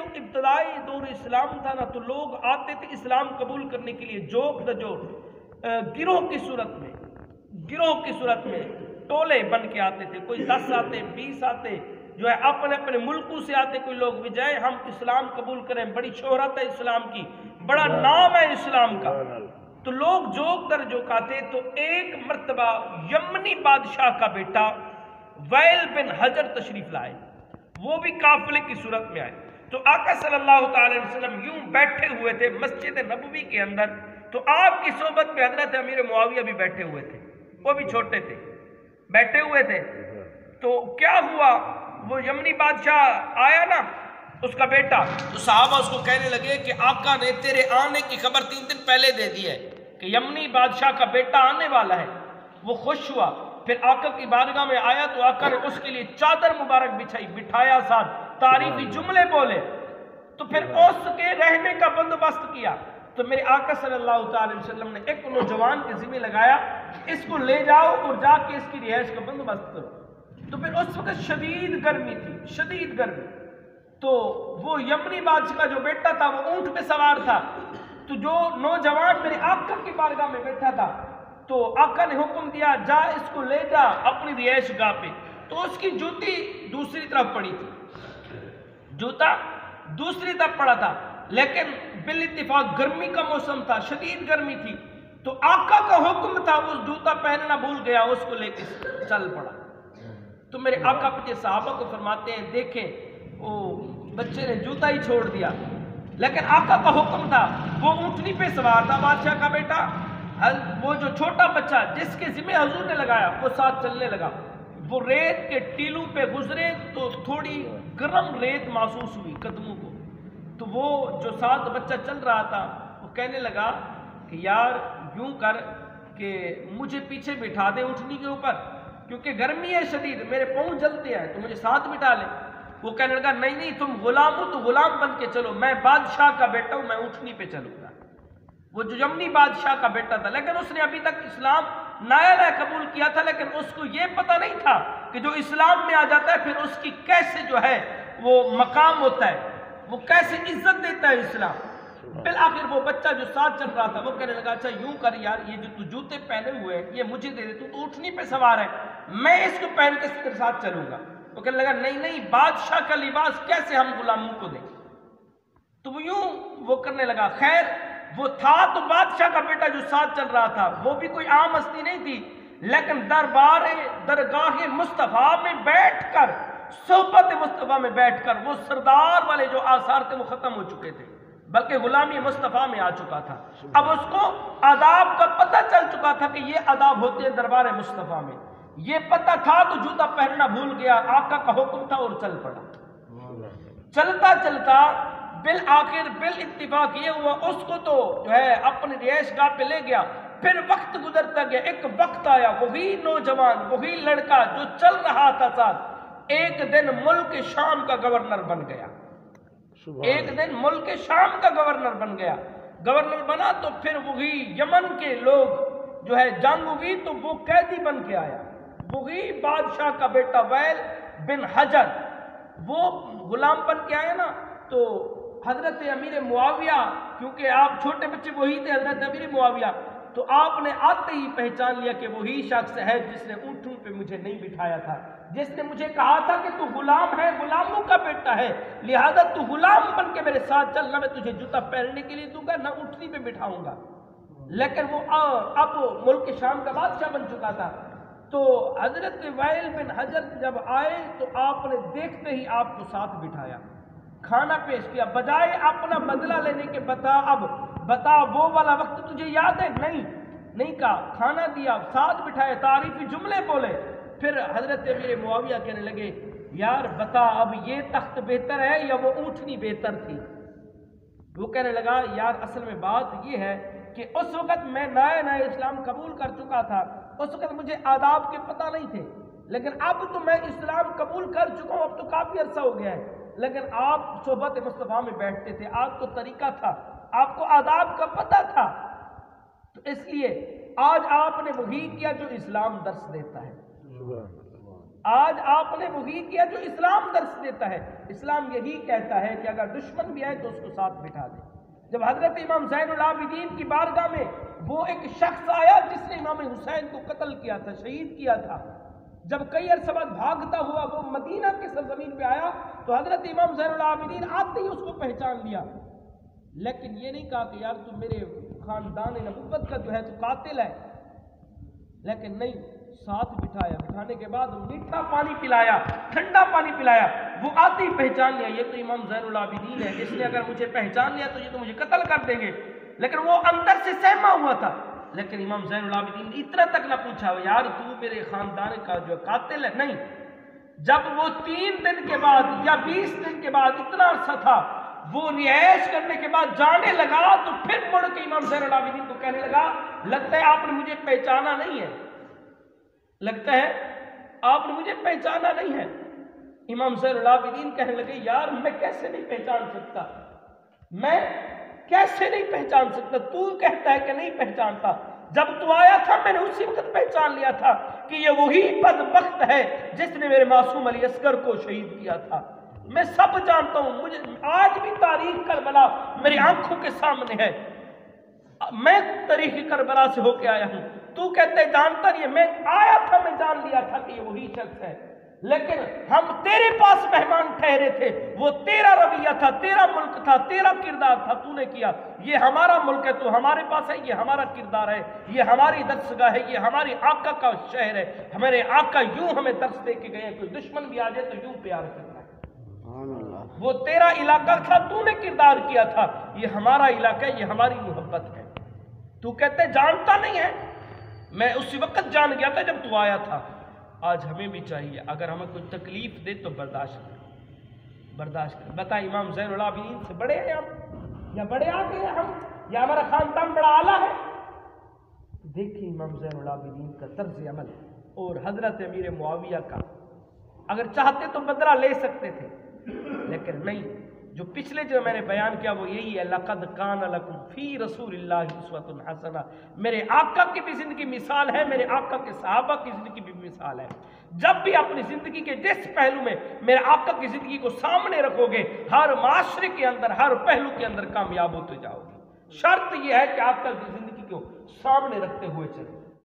جو ابتدائی دور اسلام تھا نا تو لوگ آتے تھے اسلام قبول کرنے کے لیے جوک گروہ کی صورت میں ٹولے بن کے آتے تھے، کوئی 10 آتے 20 آتے، جو ہے اپنے اپنے ملکوں سے آتے، کوئی لوگ بجائے ہم اسلام قبول کریں، بڑی شہرت ہے اسلام کی، بڑا نام ہے اسلام کا، تو لوگ جوک در جوک آتے۔ تو ایک مرتبہ یمنی بادشاہ کا بیٹا وائل بن حجر تشریف لائے، وہ بھی قافلے کی صورت میں آئے۔ تو آقا صلی اللہ تعالی وسلم یوں بیٹھے ہوئے تھے مسجد نبوی کے اندر، تو آپ کی صحبت میں حضرت امیر معاویہ بھی بیٹھے ہوئے تھے، وہ بھی چھوٹے تھے، بیٹھے ہوئے تھے۔ تو کیا ہوا، وہ یمنی بادشاہ آیا نا، اس کا بیٹا، تو صحابہ اس کو کہنے لگے کہ آقا نے تیرے آنے کی خبر 3 دن پہلے دے دی ہے کہ یمنی بادشاہ کا بیٹا آنے والا ہے۔ وہ خوش ہوا، پھر آقا کی بارگاہ میں آیا تو آقا نے اس کے لیے چادر مبارک بچھائی، بٹھایا ساتھ، تعریفی جملے بولے، تو پھر اس کے رہنے کا بندوبست کیا۔ تو میرے آقا صلی اللہ تعالی وسلم نے ایک نوجوان کے ذمہ لگایا، اس کو لے جاؤ اور جا کے اس کی رہائش کا بندوبست کرو۔ تو پھر اس وقت شدید گرمی تھی، شدید گرمی، تو وہ یمنی بادشاہ کا جو بیٹا تھا وہ اونٹ پہ سوار تھا، تو جو نوجوان میرے آقا کی بارگاہ میں بیٹھا تھا، تو آقا نے حکم دیا جا اس کو لے جا اپنی رہائش گاہ پہ۔ تو اس کی جوتی دوسری طرف پڑی تھی، جوتا دوسری طرف پڑا تھا، لیکن بالاتفاق گرمی کا موسم تھا، شدید گرمی تھی، تو آقا کا حکم تھا، اس جوتا پہننا بھول گیا، اس کو لے کے چل پڑا۔ تو میرے آقا اپنے صحابہ کو فرماتے ہیں دیکھیں وہ بچے نے جوتا ہی چھوڑ دیا، لیکن آقا کا حکم تھا، وہ اونٹنی پہ سوار تھا بادشاہ کا بیٹا، وہ جو چھوٹا بچہ جس کے ذمہ حضور نے لگایا وہ ساتھ چلنے لگا۔ وہ ریت کے ٹیلوں پہ گزرے تو تھوڑی گرم ریت محسوس ہوئی قدموں کو، تو وہ جو ساتھ بچہ چل رہا تھا وہ کہنے لگا کہ یار یوں کر کہ مجھے پیچھے بٹھا دے اونٹنی کے اوپر، کیونکہ گرمی ہے شدید، میرے پاؤں جلتے ہیں، تو مجھے ساتھ بٹھا لے۔ وہ کہنے لگا نہیں نہیں، تم غلام ہو تو غلام بن کے چلو، میں بادشاہ کا بیٹا ہوں، میں اونٹنی پہ چلوں گا۔ وہ جو یمنی بادشاہ کا بیٹا تھا، لیکن اس نے ابھی تک اسلام نیا قبول کیا تھا، لیکن اس کو یہ پتہ نہیں تھا کہ جو اسلام میں آ جاتا ہے پھر اس کی کیسے جو ہے وہ مقام ہوتا ہے، وہ کیسے عزت دیتا ہے اسلام۔ بالآخر وہ بچہ جو ساتھ چل رہا تھا وہ کہنے لگا اچھا یوں کر یار، یہ جو تو جوتے پہنے ہوئے ہیں یہ مجھے دے دے، تو اونٹنی پہ سوار ہے، میں اس کو پہن کے تیرے ساتھ چلوں گا۔ وہ کہنے لگا نہیں نہیں، بادشاہ کا لباس کیسے ہم غلاموں کو دیں؟ تو وہ یوں وہ کرنے لگا۔ خیر وہ تھا تو بادشاہ کا بیٹا جو ساتھ چل رہا تھا، وہ بھی کوئی عام ہستی نہیں تھی، لیکن درگاہ مصطفیٰ میں بیٹھ کر، صحبت مصطفیٰ میں بیٹھ کر وہ سردار والے جو آثار تھے وہ ختم ہو چکے تھے، بلکہ غلامی مصطفیٰ میں آ چکا تھا۔ اب اس کو آداب کا پتہ چل چکا تھا کہ یہ آداب ہوتے ہیں دربار مصطفیٰ میں، یہ پتہ تھا تو جوتا پہننا بھول گیا، آقا کا حکم تھا اور چل پڑا۔ چلتا چلتا بالآخر بالاتفاق یہ ہوا، اس کو تو جو ہے اپنی رہائش گاہ پہ لے گیا، پھر وقت گزرتا گیا، ایک وقت آیا، وہی نوجوان وہی لڑکا جو چل رہا تھا ساتھ، ایک دن ملک شام کا گورنر بن گیا، ایک دن ملک شام کا گورنر بن گیا۔ گورنر بنا تو پھر وہی یمن کے لوگ جو ہے جنگ ہوئی تو وہ قیدی بن کے آیا، وہی بادشاہ کا بیٹا ویل بن حجر وہ غلام بن کے آیا نا، تو حضرت امیر معاویہ، کیونکہ آپ چھوٹے بچے وہی تھے حضرت امیر معاویہ، تو آپ نے آتے ہی پہچان لیا کہ وہی شخص ہے جس نے اونٹوں پہ مجھے نہیں بٹھایا تھا، جس نے مجھے کہا تھا کہ تو غلام ہے، غلاموں کا بیٹا ہے، لہذا تو غلام بن کے میرے ساتھ چل، نہ میں تجھے جوتا پہننے کے لیے دوں گا نہ اونٹنی پہ بٹھاؤں گا۔ لیکن وہ اب ملک شام کا بادشاہ بن چکا تھا۔ تو حضرت وائل بن حجر جب آئے تو آپ نے دیکھتے ہی آپ کو ساتھ بٹھایا، کھانا پیش کیا، بجائے اپنا بدلہ لینے کے بتا وہ والا وقت تجھے یاد ہے؟ نہیں کہا، کھانا دیا، ساتھ بٹھائے، تعریفی جملے بولے۔ پھر حضرت امیر معاویہ کہنے لگے یار بتا اب یہ تخت بہتر ہے یا وہ اونٹنی بہتر تھی؟ وہ کہنے لگا یار اصل میں بات یہ ہے کہ اس وقت میں نیا اسلام قبول کر چکا تھا، اس وقت مجھے آداب کے پتہ نہیں تھے، لیکن اب تو میں اسلام قبول کر چکا ہوں، اب تو کافی عرصہ ہو گیا ہے، لیکن آپ صحبت مصطفیٰ میں بیٹھتے تھے، آپ کو طریقہ تھا، آپ کو آداب کا پتہ تھا، تو اس لیے آج آپ نے وہی کیا جو اسلام درس دیتا ہے۔ آج آپ نے وہی کیا جو اسلام درس دیتا ہے۔ اسلام یہی کہتا ہے کہ اگر دشمن بھی آئے تو اس کو ساتھ بٹھا دے۔ جب حضرت امام زین العابدین کی بارگاہ میں وہ ایک شخص آیا جس نے امام حسین کو قتل کیا تھا، شہید کیا تھا، جب کئی عرصہ بعد بھاگتا ہوا وہ مدینہ کی سرزمین پہ آیا تو حضرت امام زین العابدین آتے ہی اس کو پہچان لیا، لیکن یہ نہیں کہا کہ یار تم میرے خاندان نبوت کا جو ہے تو قاتل ہے، لیکن نہیں، ساتھ بٹھایا، بٹھانے کے بعد میٹھا پانی پلایا، ٹھنڈا پانی پلایا، وہ آتے ہی پہچان لیا یہ تو امام زین العابدین ہے، اس نے اگر مجھے پہچان لیا تو یہ تو مجھے قتل کر دیں گے، لیکن وہ اندر سے سہما ہوا تھا۔ لیکن امام زین العابدین نے اتنا تک نہ پوچھا یار تو میرے خاندان کا جو قاتل ہے، نہیں، جب وہ 3 دن کے بعد یا 20 دن کے بعد اتنا عرصہ تھا وہ رہائش کرنے کے بعد جانے لگا تو پھر مڑ کے امام زین العابدین کو کہنے لگا لگتا ہے آپ نے مجھے پہچانا نہیں ہے، لگتا ہے آپ نے مجھے پہچانا نہیں ہے۔ امام زین العابدین کہنے لگے یار میں کیسے نہیں پہچان سکتا، میں کیسے نہیں پہچان سکتا، تو کہتا ہے کہ نہیں پہچانتا، جب تو آیا تھا میں نے اسی وقت پہچان لیا تھا کہ یہ وہی بدبخت ہے جس نے میرے معصوم علی اصغر کو شہید کیا تھا، میں سب جانتا ہوں، مجھے آج بھی تاریخ کربلا میری آنکھوں کے سامنے ہے، میں تاریخ کربلا سے ہو کے آیا ہوں، تو کہتے جانتا نہیں ہے، میں آیا تھا، میں جان لیا تھا کہ یہ وہی شخص ہے، لیکن ہم تیرے پاس مہمان ٹھہرے تھے، وہ تیرا رویہ تھا، تیرا ملک تھا، تیرا کردار تھا، تو نے کیا، یہ ہمارا ملک ہے، تو ہمارے پاس ہے، یہ ہمارا کردار ہے، یہ ہماری درسگاہ ہے، یہ ہماری آقا کا شہر ہے، ہمارے آقا یوں ہمیں درس دے کے گئے ہیں، کوئی دشمن بھی آ جائے تو یوں پیار کرنا ہے، وہ تیرا علاقہ تھا، تو نے کردار کیا تھا، یہ ہمارا علاقہ ہے، یہ ہماری محبت ہے، تو کہتے جانتا نہیں ہے، میں اسی وقت جان گیا تھا جب تو آیا تھا۔ آج ہمیں بھی چاہیے اگر ہمیں کوئی تکلیف دے تو برداشت کریں، برداشت کریں۔ بتا امام زین العابدین سے بڑے ہیں ہم یا بڑے آگے ہیں ہم یا ہمارا خاندان بڑا اعلیٰ ہے؟ دیکھیں امام زین العابدین کا طرز عمل اور حضرت امیر معاویہ کا، اگر چاہتے تو بدلہ لے سکتے تھے، لیکن نہیں، جو پچھلے جو میں نے بیان کیا وہ یہی ہے، لَقَدْ كَانَ لَكُمْ فِي رَسُولِ اللَّهِ أُسْوَةٌ حَسَنَةٌ، میرے آقا کی بھی زندگی مثال ہے، میرے آقا کے صحابہ کی زندگی بھی مثال ہے، جب بھی اپنی زندگی کے جس پہلو میں میرے آقا کی زندگی کو سامنے رکھو گے، ہر معاشرے کے اندر، ہر پہلو کے اندر کامیاب ہوتے جاؤ گے، شرط یہ ہے کہ آقا کی زندگی کو سامنے رکھتے ہوئے چلیں۔